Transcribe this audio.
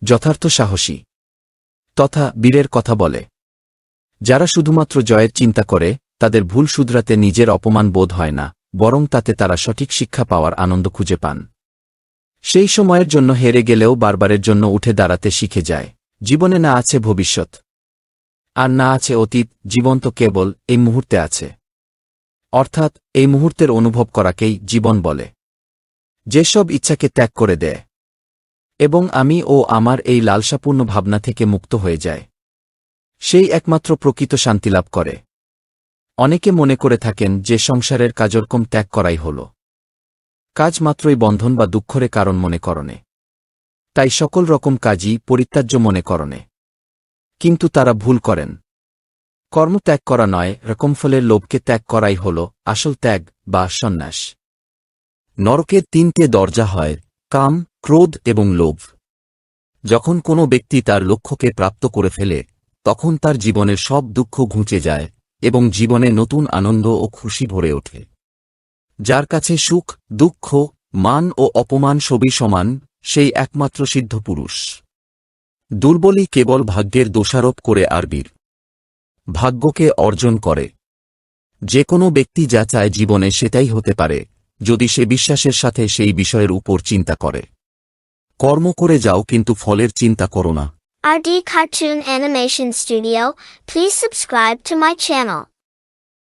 যথার্থ সাহসী তথা বীরের কথা বলে। যারা শুধুমাত্র জয়ের চিন্তা করে তাদের ভুল শুধরাতে নিজের অপমান বোধ হয় না, বরং তাতে তারা সঠিক শিক্ষা পাওয়ার আনন্দ খুঁজে পান। সেই সময়ের জন্য হেরে গেলেও বারবারের জন্য উঠে দাঁড়াতে শিখে যায়। জীবনে না আছে ভবিষ্যৎ, আর না আছে অতীত, জীবন তো কেবল এই মুহূর্তে আছে। অর্থাৎ এই মুহূর্তের অনুভব করাকেই জীবন বলে। যেসব ইচ্ছাকে ত্যাগ করে দেয় এবং আমি ও আমার এই লালসাপূর্ণ ভাবনা থেকে মুক্ত হয়ে যায়, সেই একমাত্র প্রকৃত শান্তিলাভ করে। অনেকে মনে করে থাকেন যে সংসারের কাজকর্ম ত্যাগ করাই হল কাজ, মাত্রই বন্ধন বা দুঃখরে কারণ মনে করণে, তাই সকল রকম কাজই পরিত্যাজ্য মনে করণে। কিন্তু তারা ভুল করেন। কর্ম ত্যাগ করা নয়, রকমফলের লোভকে ত্যাগ করাই হল আসল ত্যাগ বা সন্ন্যাস। নরকের তিনটে দরজা হয়, কাম, ক্রোধ এবং লোভ। যখন কোনো ব্যক্তি তার লক্ষ্যকে প্রাপ্ত করে ফেলে তখন তার জীবনের সব দুঃখ ঘুচে যায় এবং জীবনে নতুন আনন্দ ও খুশি ভরে ওঠে। যার কাছে সুখ, দুঃখ, মান ও অপমান সবই সমান, সেই একমাত্র সিদ্ধ পুরুষ। দুর্বলই কেবল ভাগ্যের দোষারোপ করে আর বীর ভাগ্যকে অর্জন করে। যে কোনো ব্যক্তি যা চায় জীবনে সেটাই হতে পারে, যদি সে বিশ্বাসের সাথে সেই বিষয়ের উপর চিন্তা করে। কর্ম করে যাও, কিন্তু ফলের চিন্তা করো না। RD Cartoon Animation Studio, please subscribe to my channel.